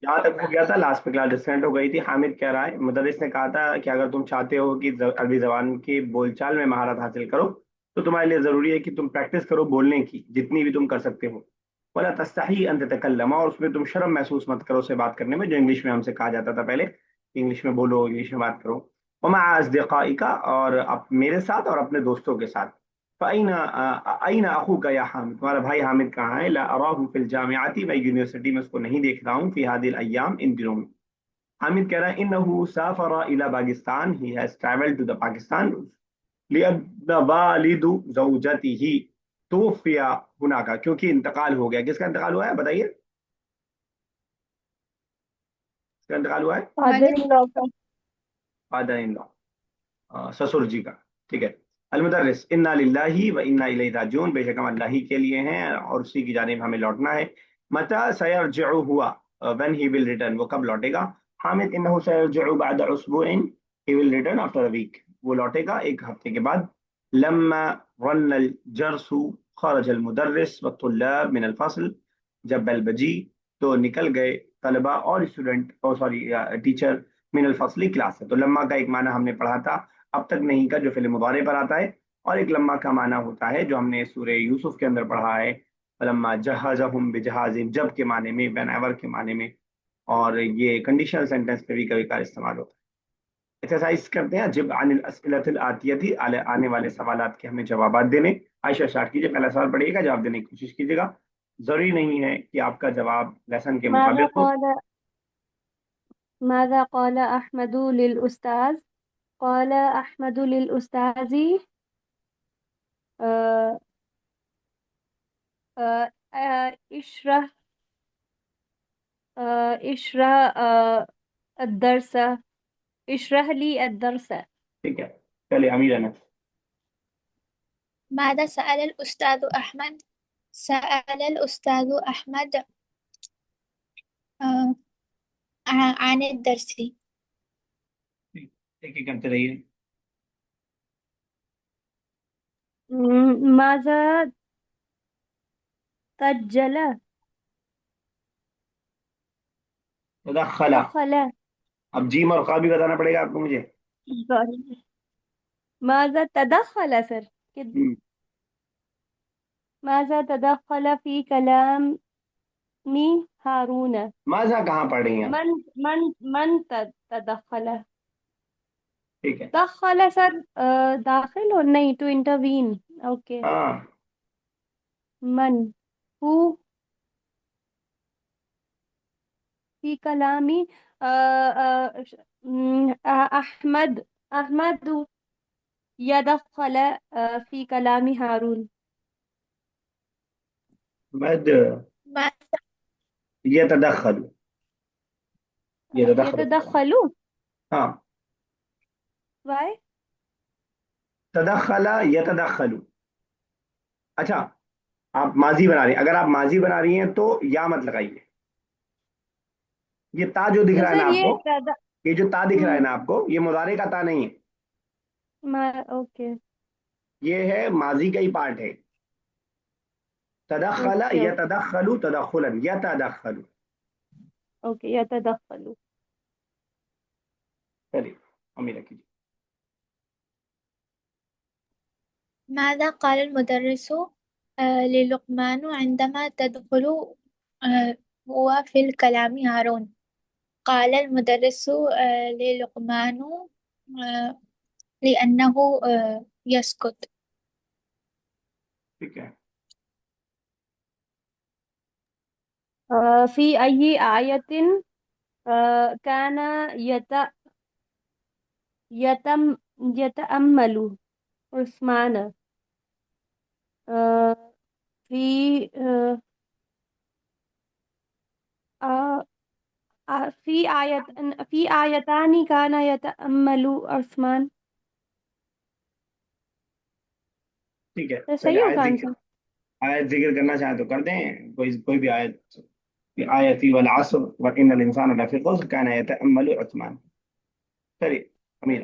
جہاں تک ہو گیا تھا لاسٹ پہ کلاس ڈسکنیکٹ ہو گئی تھی. حامد کہہ رہا ہے مدرس نے کہا تھا کہ اگر تم چاہتے ہو کہ عربی زبان کی بول چال میں مہارت حاصل کرو تو تمہارے لیے ضروری ہے کہ تم پریکٹس کرو بولنے کی جتنی بھی تم کر سکتے ہو. ولا تستحی ان تتکلم، اور اس میں تم شرم محسوس مت کرو سے بات کرنے میں، جو انگلش میں ہم سے کہا جاتا تھا پہلے، انگلش میں بولو، انگلش میں بات کرو. ومع اصدقائک، اور میرے ساتھ اور اپنے دوستوں کے ساتھ. فأين أين أخوك يا حامد، تمہارا بھائی حامد کہاں ہے؟ لا أراه في الجامعة، میں یونیورسٹی میں اس کو نہیں دیکھ رہا ہوں. في هذه الأيام، ان دنوں میں. حامد کہہ رہا ہے انه سافر الى Pakistan, he has traveled to the Pakistan لأن والد زوجته توفي هناك، کیونکہ انتقال ہو گیا. کس کا انتقال ہوا ہے بتائیے؟ کس کا انتقال ہوا ہے؟ فادر ان لا کا. فادر ان لا، سسر جی کا. ٹھیک ہے. المدرس انا للہ و انا الیہ راجعون، بے شک ہم اللہ ہی کے لیے ہیں اور اسی کی جانب ہمیں لوٹنا ہے. متى سيرجع ہوا، when he will return، وہ کب لوٹے گا؟ حامد انه سيرجع بعد اسبوع، he will return after a week، وہ لوٹے گا ایک ہفتے کے بعد. لما رن الجرس خرج المدرس والطلاب من الفصل، جب بیل بجی تو نکل گئے طلبہ اور اسٹوڈنٹ، سوری ٹیچر، من الفصل کلاس سے. تو لما کا ایک معنی ہم نے پڑھا تھا اب تک نہیں کا، جو فعل مضارع پر آتا ہے، اور ایک لما کا معنی ہوتا ہے جو ہم نے سورہ یوسف کے اندر پڑھا ہے، فلما جہزہم بجہازہم، جب کے معنی میں، وین ایور کے معنی میں. اور یہ کنڈیشنل سینٹینس پہ بھی کبھی کبھار استعمال ہوتا ہے. ایکسرسائز کرتے ہیں، جب عن الاسئلۃ الآتیہ، آنے والے سوالات کے ہمیں جوابات دینے. عائشہ اسٹارٹ کیجیے، پہلا سوال پڑھیے گا، جواب دینے کی کوشش کیجیے گا. ضروری نہیں ہے کہ آپ کا جواب لیسن کے ماذا مطابق ہو. قال ماذا قال أحمد للأستاذ؟ قال أحمد للأستاذ آه، اشرح اشرح الدرس، اشرح لي الدرس. ٹھیک ہے. چلیے امیر انس. ماذا سأل الأستاذ أحمد؟ سأل الأستاذ أحمد آه، عن الدرس. ایک ایک کرتے رہیے. ماذا تجل تدخلا. دخل. اب جیم اور خا بھی بتانا پڑے گا آپ کو مجھے. ماذا تدخل سر؟ ہم، ماذا تدخل في كلام هارون؟ ماذا کہاں پڑھ رہی ہیں آپ؟ من من تدخل. ٹھیک ہے. دخل سر داخل اور نہیں ٹو انٹروین. اوکے. ہاں من ہو في كلامي أحمد يدخل في كلام هارون. مد ما- يتدخل، يتدخل. يتدخل. ہاں، why؟ تدخل يتدخل. اچھا، آپ ماضی بنا رہی ہیں، اگر آپ ماضی بنا رہی ہیں تو یا مت لگائیے. یہ تا جو دکھ تو رہا ہے نا سر آپ یہ کو، یہ جو تا دکھ رہا ہے نا آپ کو، یہ مضارع کا تا نہیں ہے، اوکے یہ ہے ماضی کا ہی پارٹ ہے. تدخل اوکے يتدخل تدخلا، يتدخل. اوکے يتدخل. چلیے امیر کیجیے. ماذا قال المدرس للقمان عندما تدخل هو في الكلام هارون؟ قال المدرس للقمان لأنه يسكت. ٹھیک ہے. في أي آية كان يتأمل عثمان في في آيتان كان يتأمل عثمان. ٹھیک ہے. تو چلیے صحیح ہوگا آیت آنسر. آیت ذکر کرنا چاہیں تو کر دیں، کوئی بھی آیت. آیتی والعصر وان الانسان لفی خسر کان یتأمل عثمان. چلیے امیر.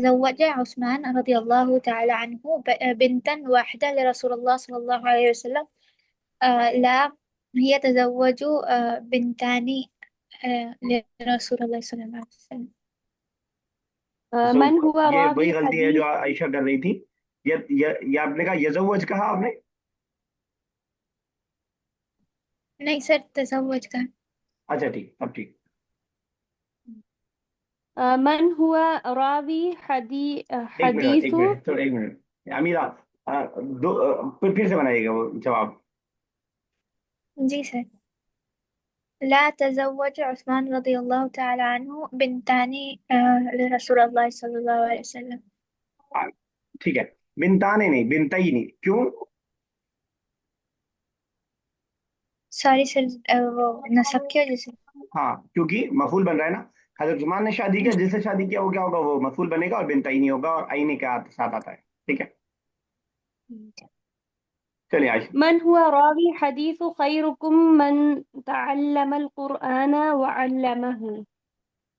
زوج عثمان رضي الله تعالى عنه بنتا واحدة لرسول الله صلى الله عليه وسلم لا هي تزوج بنتان لرسول الله صلى الله عليه وسلم. من هو یہ وہی راوي غلطی ہے جو حديث عائشہ کر رہی تھی. یہ آپ نے کہا یزوج کہا آپ نے. نہیں سر تزوج کا. اچھا ٹھیک, اب ٹھیک. من هو راوي ایک منٹ حديث ایک منٹ تھوڑا ایک منٹ. امیرہ پھر سے بنائیے گا وہ جواب. جی سر. لا تزوج عثمان رضي الله تعالى عنه بنتان لرسول الله صلى الله عليه وسلم. ٹھیک ہے, بنتانے نہیں بنتئی نہیں, کیوں؟ سوری سر وہ نسب کی وجہ سے. ہاں کیونکہ مفعول بن رہا ہے نا. حضرت عثمان نے شادی کیا, جس سے شادی کیا وہ کیا ہوگا, وہ مفعول بنے گا اور بنتئی نہیں ہوگا, اور آئینے کے ساتھ آتا ہے. ٹھیک ہے, چلیے عائشہ. من هو راوي حديث خيركم من تعلم القرآن وعلمه.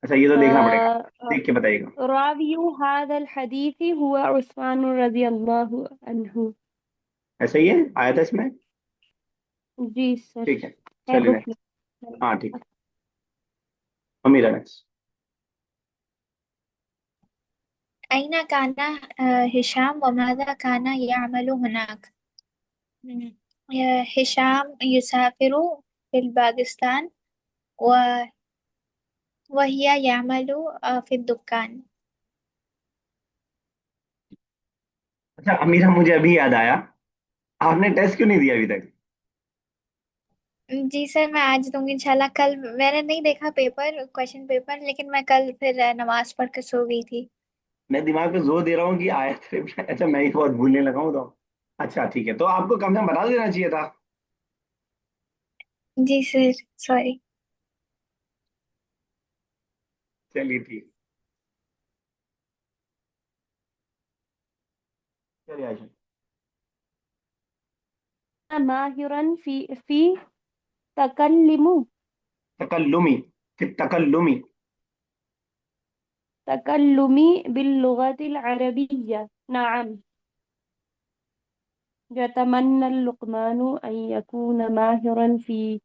اچھا یہ تو دیکھنا پڑے گا, آه، دیکھ کے بتائیے گا. راوي هذا الحديث هو عثمان رضي الله عنه. ایسا ہی ہے, آیا تھا اس میں. جی سر ٹھیک ہے, ہے چلیے بک نیکسٹ. میں. ہاں ٹھیک ہے, امیرہ نیکسٹ. أين كان هشام وماذا كان يعمل هناك؟ هشام يسافر في الباكستان وهي يعمل في الدكان. اچھا امیرہ, مجھے ابھی یاد آیا, آپ نے ٹیسٹ کیوں نہیں دیا ابھی تک؟ جی سر میں آج دوں گی انشاءاللہ. کل میں نے نہیں دیکھا کویشچن پیپر, لیکن میں کل پھر نماز پڑھ کے سو گئی تھی. میں دماغ پہ زور دے رہا ہوں کہ آیا تھے. اچھا میں ہی بہت بھولنے لگا ہوں تو. اچھا ٹھیک ہے, تو آپ کو کم سے کم بتا دینا چاہیے تھا. جی سر سوری. چلیے ٹھیک, چلیے عائشہ. ماهرا في تكلم تکلمی, پھر تکلمی. تكلمي باللغة العربية. نعم. يتمنى اللقمان أن يكون ماهرا في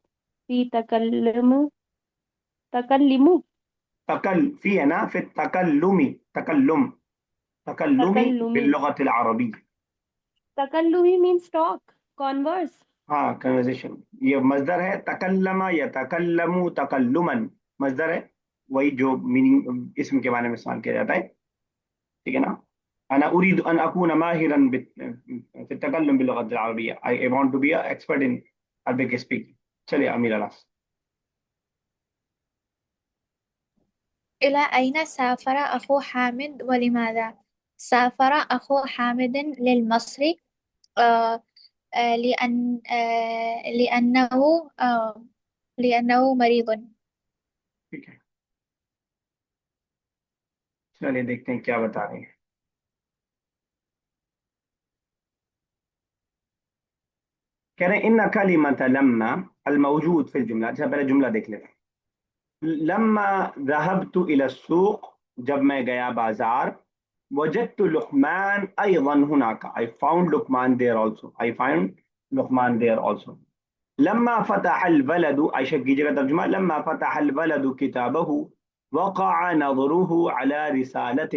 تكلم فی ہے نا, پھر تکلمی, تکلمی تكلمي. باللغت العربی. تكلمي means talk, converse. ہاں کنورزیشن, یہ مصدر ہے. تکلم یا تکلم تکلمن مصدر ہے, وہی جو میننگ اسم کے بارے میں استعمال کیا جاتا ہے. ٹھیک ہے نا. انا اريد ان اكون ماهرا في التكلم باللغه العربيه. I want to be an expert in Arabic speaking. چلیے امیر الاس. إلى أين سافر أخو حامد ولماذا؟ سافر أخو حامد للمصر آه، لأنه مريض. ٹھیک ہے, چلیے دیکھتے ہیں کیا بتا رہے ہیں. کہہ رہے ہیں ان کلمۃ لما الموجود فی الجملہ. اچھا پہلے جملہ دیکھ لیتے ہیں. لما ذهبت الى السوق, جب میں گیا بازار. وجدت لقمان ايضا هناك. I found Luqman there also. I find Luqman there also. لما فتح الولد, عائشہ کیجیے گا ترجمہ. لما فتح الولد كتابه وقع نظره على رسالة.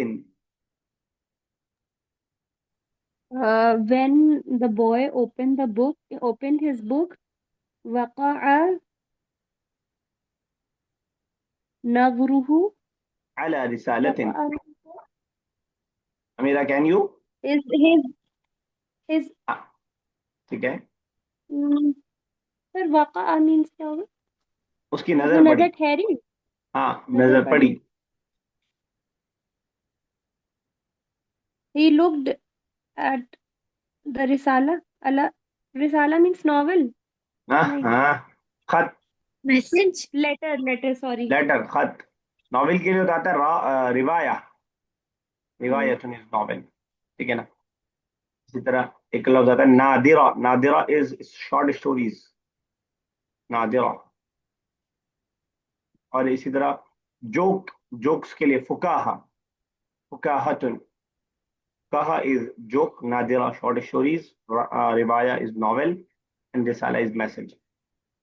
When the boy opened his book, وقع نظره على رسالة. وقع امیرا کین یو. his ٹھیک ہے, سر وقع means کیا ہوگا؟ اس کی وہ نظر پڑی. نظر ٹھہری, ہاں نظر نظر پڑی. He looked at the Risala means novel. ہاں نہیں, ہاں, خط, Message. letter sorry. لیٹر, خط. ناول کے لیے ہوتا ہے روایا. روایت ناول. ٹھیک ہے نا. اسی طرح ایک لفظ آتا ہے Nadira. Nadira is short stories, Nadira. اور اسی طرح جوکس کے لیے فکاہا, فکاہتن. کہا از جوک, نادرہ شارٹ اسٹوریز, روایا is novel. and risala is message.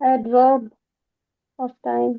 adverb of time.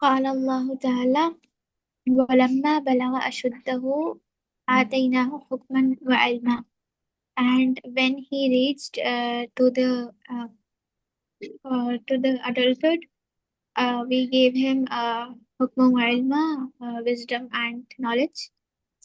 قال الله تعالى ولما بلغ أشده آتيناه حكما وعلما. And when he reached to the adulthood, we gave him hukma wa ilma, wisdom and knowledge.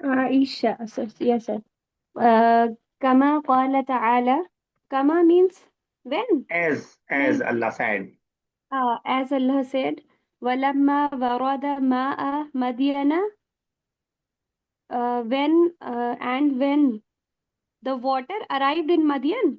Aisha, sir. Yes, sir. كما قال تعالى. Kama means when. as When, Allah said. as Allah said, وَلَمَّا وَرَدَ مَاءَ مَدْيَنَ, when the water arrived in Madian.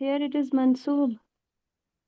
Here it is mansoob.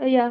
Yeah.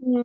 Hmm.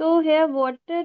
So here water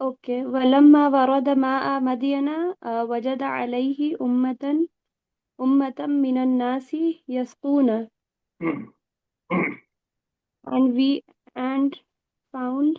Okay. ولما ورد ماء مدين وجد عليه أمة من الناس يسقون. And we and found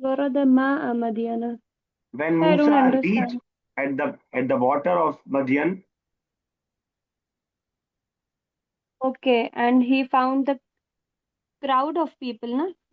Warada ma'a Madiana. When I don't Musa reached understand. at the water of Madian, Okay, and he found the crowd of people, na?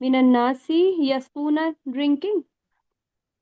minan nasi yasquna, drinking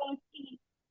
thirsty,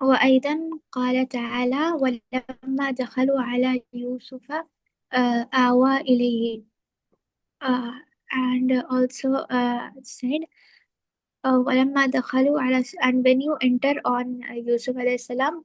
وأيضا قال تعالى ولما دخلوا على يوسف آوى إليه and also said ولما دخلوا على and when you enter on Yusuf عليه السلام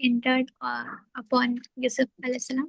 entered upon Yusuf عليه السلام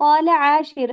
قال عاشر.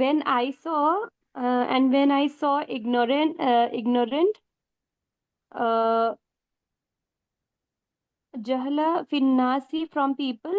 When I saw and when I saw ignorant uh, jahla finnasi from people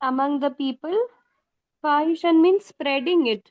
among the people. Fahishan means spreading it.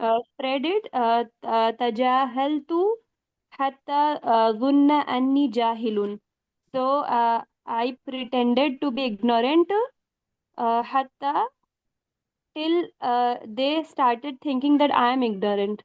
Spread it. Tajahaltu hatta dhunna anni jahilun. So I pretended to be ignorant hatta till they started thinking that I am ignorant.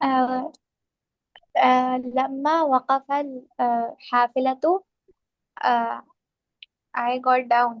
آه لما وقف الحافلة آه I got down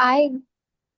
I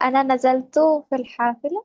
أنا نزلت في الحافلة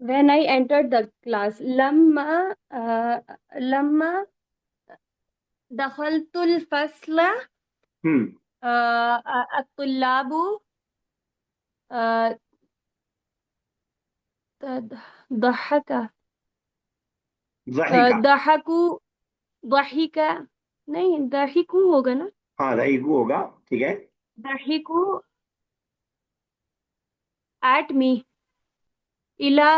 When I entered the class, lamma دخلت الفصل الطلاب ضحك ضحکا. ضحكوا ضحك نہیں ضحكوا ہوگا نا ہاں ضحیکو ہوگا. ٹھیک ہے. ضحكوا at me إلى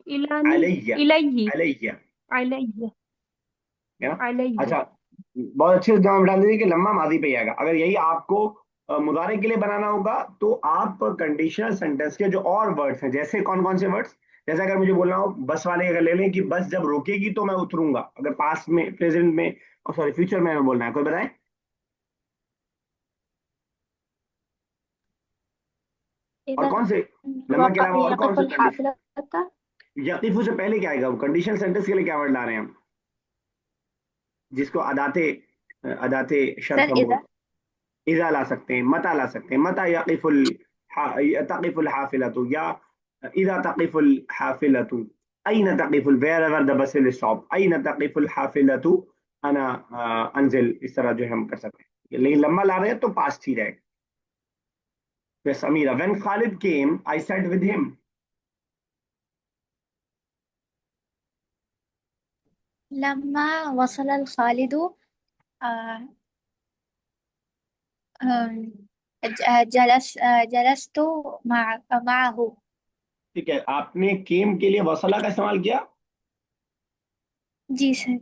إلاني علیہ. إليه علیہ. علي ہے نا. علي اچھا بہت اچھے سے جواب ڈال دیجیے کہ لمحہ ماضی پہ ہی آئے گا. اگر یہی آپ کو مضارع کے لیے بنانا ہوگا تو آپ کنڈیشنل سینٹینس کے جو اور ورڈس ہیں جیسے کون کون سے ورڈس، جیسے اگر مجھے بولنا ہو بس والے اگر لے لیں کہ بس جب روکے گی تو میں اتروں گا، اگر پاسٹ میں پریزنٹ میں سوری فیوچر میں بولنا ہے کوئی بتائیں. اور إذا کون سے لمحہ کے علاوہ اور کون يقف سے کنڈیشن. الحافلة. یقیفو سے پہلے کیا آئے گا؟ کنڈیشنل سینٹینس کے لیے کیا ورڈ لا رہے ہیں ہم جس کو اداتے شرط سر ہم إذا بولتے ہیں؟ اذا لا سکتے ہیں، متا لا سکتے ہیں. متا تقف الحافلۃ یا اذا تقف الحافلۃ. اين تقف wherever the bus will stop. اين تقف الحافلۃ. انا انزل. اس طرح جو ہے ہم کر سکتے ہیں، لیکن لمبا لا رہے ہیں تو پاسٹ ہی رہے گا. Yes, Amira. When Khalid came, I sat with him. لما وصل الخالد آه، جلست معه. ٹھیک ہے. آپ نے کیم کے لیے وصلہ کا استعمال کیا. جی سر.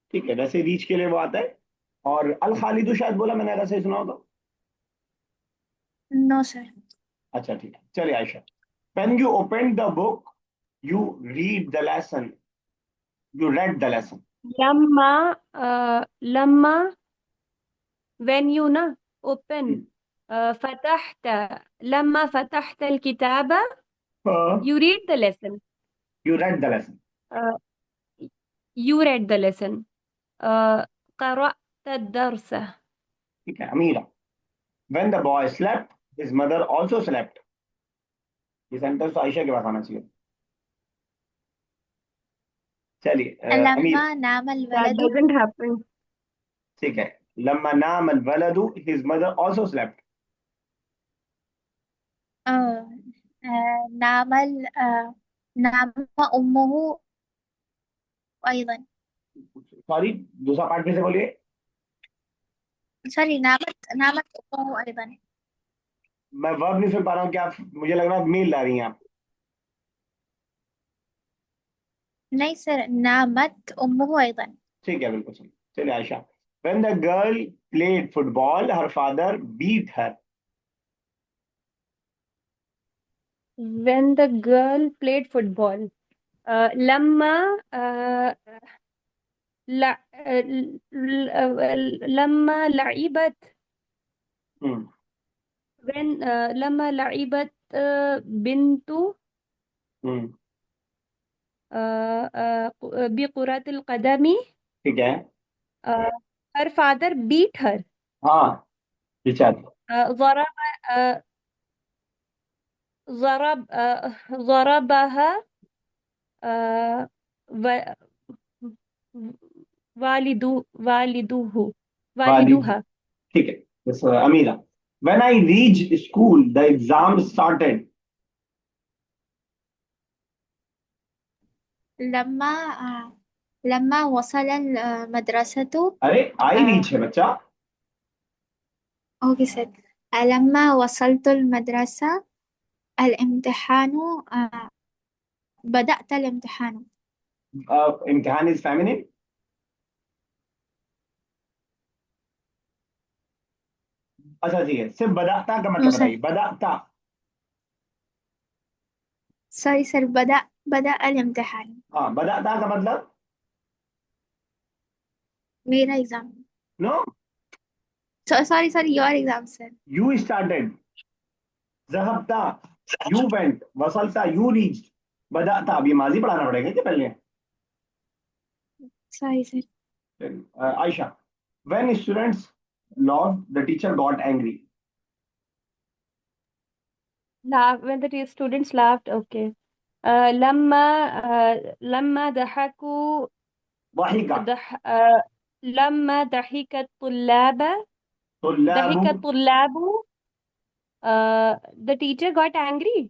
ٹھیک ہے. ویسے ریچ کے لیے وہ آتا ہے. اور الخالد شاید بولا میں نے، اگر صحیح سنا ہو تو. نو سر. اچھا ٹھیک ہے. چلیے عائشہ. When you opened the book, you read the lesson. You read the lesson. لما when you نا open فتحت لما فتحت الكتاب you read the lesson You read the lesson. uh, you read the lesson قرأت الدرس. ٹھیک ہے. امیرہ. When the boy slept, his mother also slept. یہ sentence تو عائشہ کے پاس آنا چاہیے. چلیے امیر. لما نام that الولد doesn't happen. ٹھیک ہے. لما نام الولد his mother also slept. نام نام أمه أيضا. سوری دوسرا پارٹ پھر سے بولیے. سوری نامت أمه أيضا. میں ورب نہیں سن پا رہا ہوں. کیا مجھے لگ رہا ہے میل لا رہی ہیں آپ. نہیں سر نامت أمه أيضا. ٹھیک ہے بالکل صحیح. چلیے عائشہ. When the girl played football, her father beat her. when the girl played football لما لما لعبت ہم. when لما لعبت بنت ہم. بكرة القدم ٹھیک ہے. her father beat her ہاں رچارڈ. ضرب ضرب ضربها والده والد. والدها. ٹھیک ہے. Yes, امیرہ. When I reached school, the exam started. لما وصل المدرسة. ارے I reach ہے بچہ. Okay sir. لما وصلت المدرسة الامتحان بدأت الامتحان. امتحان is feminine. اچھا ٹھیک ہے. صرف بداتا کا نو مطلب سر. بتائیے. بداتا. سوري سر بدأ الامتحان. ہاں بداتا کا مطلب میرا exam. No. Sorry your exam sir. You started. ذهبتا. You went. وصلتا. You reached. بداتا. اب یہ ماضی پڑھانا پڑے گا کہ پہلے. Sorry sir. Ayesha. When students laughed, the teacher got angry. when the students laughed okay لما ضحكوا ضحك. لما ضحك الطلاب طلاب. ضحك الطلاب the teacher got angry.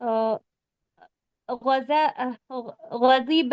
uh, غضب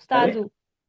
أستاذ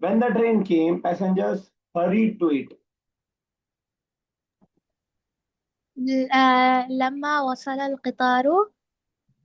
when the train came passengers hurried to it. لما وصل القطار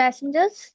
passengers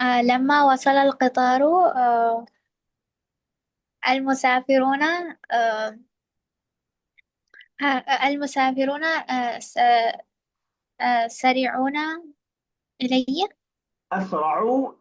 لما وصل القطار المسافرون المسافرون سريعون إلي اسرعوا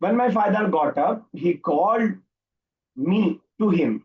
when my father got up he called me to him.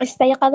استيقظ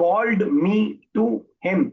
called me to him.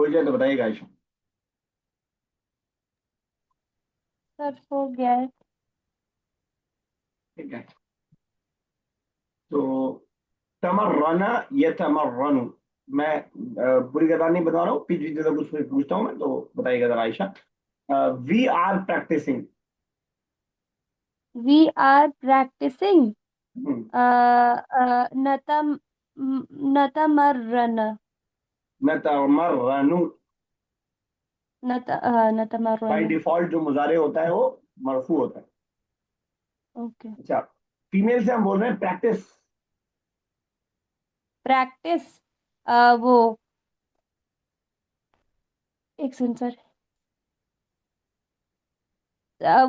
ہو جائے تو بتائیے گا عائشہ. سر ہو گیا ہے. ٹھیک ہے. تو تمرن یتمرن، میں پوری کتاب نہیں بتا رہا ہوں، پیچھے پیچھے سے کچھ پوچھتا ہوں میں تو بتائیے گا ذرا Ayesha. We are practising. We are practising نتم نتمرن نتمرن. بائی نتمرن. ڈیفالٹ جو مضارع ہوتا ہے وہ مرفوع ہوتا ہے. اوکے. اچھا، فیمیل سے ہم بول رہے ہیں پریکٹس. پریکٹس وہ ایک سن سر،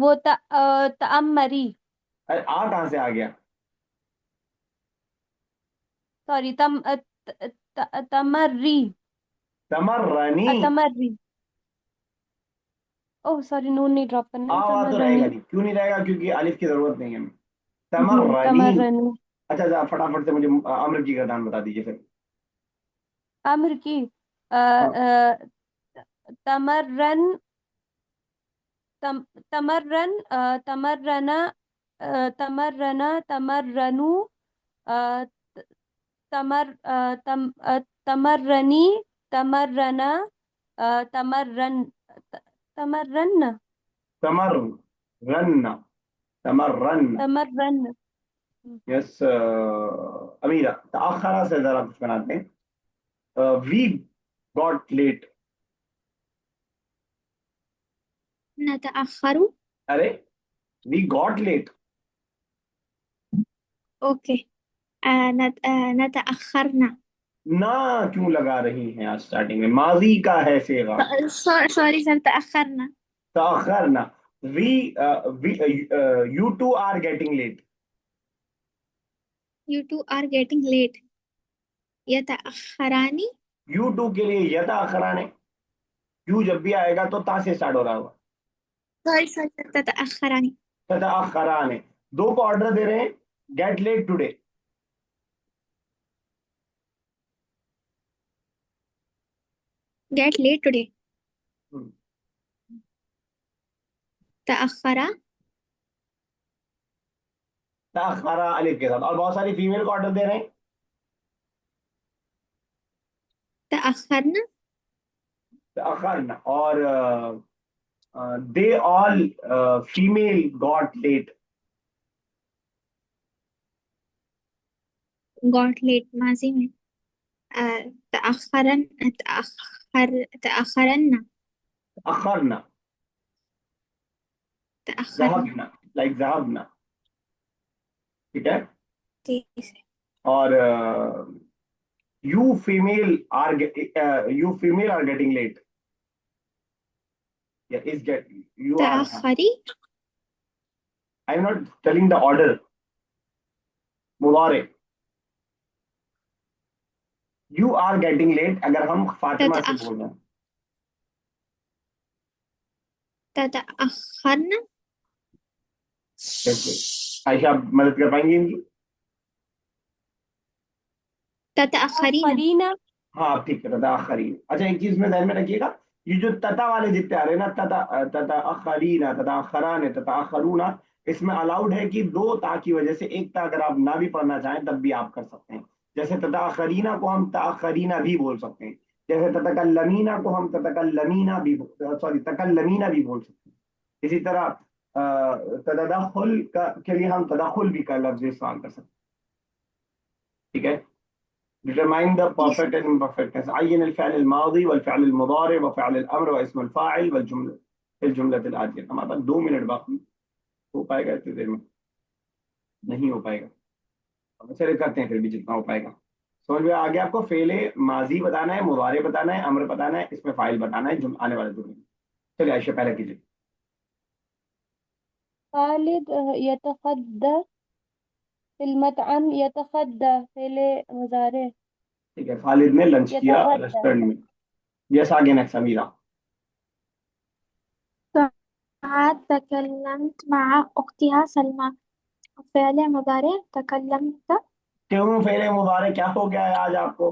وہ تأمری، آ کہاں سے آ گیا؟ سوری تمری، تمرنی. تمری. اوہ سوری، نون نہیں ڈراپ کرنا ہے. آ تو رہے تمرنی. گا نہیں، کیوں نہیں رہے گا؟ کیونکہ الف کی ضرورت نہیں ہے ہمیں. تمرنی. تمرنی. اچھا اچھا، فٹافٹ سے مجھے امر کی گردان بتا دیجیے پھر. امر کی ہاں. تمرن، تمرن، تمرنا، تمرنا، تمرنو، تمر تمرنی، تمرنا، تمرن، تمرن، تمرن. تمرن. تمرن. یس. امیرہ، تاخرہ سے ذرا کچھ بناتے ہیں. We got late. نتأخر. ارے وی گاٹ لیٹ. اوکے. نتأخرنا. نہ کیوں لگا رہی ہیں آج اسٹارٹنگ میں؟ ماضی کا ہے صیغہ. سوری سر، تأخرنا. تاخرنا. We you two are getting late. You two are getting late. يتأخران. یو ٹو کے لیے یتاخران ہے. یو جب بھی آئے گا تو تا سے اسٹارٹ ہو رہا ہوگا. Sorry sir, تتأخران. تتاخران ہے. دو کو آرڈر دے رہے ہیں، get late today. Get late today. تأخر. تاخرا الف کے ساتھ. اور بہت ساری فیمیل کو آرڈر دے رہے ہیں. تأخرنا. تاخرنا. اور they all female got late. Got late ماضی میں. تأخرن. تأخرن. اخرنا. تأخرنا. ذهبنا لائک ذهبنا. ٹھیک ہے. ٹھیک ہے. اور you female are you female are getting late. Yeah, is get you are. تأخری. I am not telling the order. مضارع. You are getting late اگر ہم فاطمہ سے بول رہے ہیں. تتأخرن. کیسے عائشہ آپ مدد کر پائیں گی ان کی؟ تتأخرین. فرینا. ہاں ٹھیک ہے. تتاخرین. اچھا ایک چیز میں ذہن میں رکھیے گا، یہ جو تتا والے جتنے آ رہے ہیں نا، تتاخرین، تتاخران، تتاخرون، اس میں الاؤڈ ہے کہ دو تا کی وجہ سے ایک تا اگر آپ نہ بھی پڑھنا چاہیں تب بھی آپ کر سکتے ہیں. جیسے تتاخرینا کو ہم تاخرینا بھی بول سکتے ہیں، جیسے تتکلمینا کو ہم تتکلمینا بھی سوری تکلمینا بھی بول سکتے ہیں. اسی طرح تدخل کے لیے ہم تدخل بھی کا لفظ استعمال کر سکتے ہیں. ٹھیک ہے. Determine the G perfect sir. and imperfectness. عين الفعل الماضي والفعل المضارع وفعل الأمر واسم الفاعل والجملة في الجملة الآتية. ہمارے پاس 2 منٹ باقی. ہو پائے گا اتنی دیر میں؟ نہیں ہو پائے گا. چلے کرتے ہیں پھر بھی جتنا ہو پائے گا. سمجھ میں آ گیا آپ کو؟ فعل ماضی بتانا ہے، مضارع بتانا ہے، امر بتانا ہے، اس میں فاعل بتانا ہے آنے والے جملے میں. چلیے عائشہ پہلے کیجیے. خالد يتخدى في المطعم. يتخدى فعل مضارع. ٹھیک ہے. خالد نے لنچ کیا يتغدى. ریسٹورینٹ میں. یس آگے نیکسٹ امیرہ. ساعات تكلمت مع أختها سلمى. فعل مضارع تكلمت. کیوں فعل مضارع کیا ہو گیا ہے آج آپ کو؟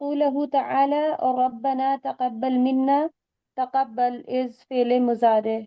قوله تعالى ربنا تقبل منا. تقبل is فعل مضارع.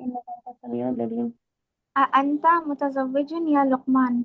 إنك أنت السميع العليم. أأنت متزوج يا لقمان؟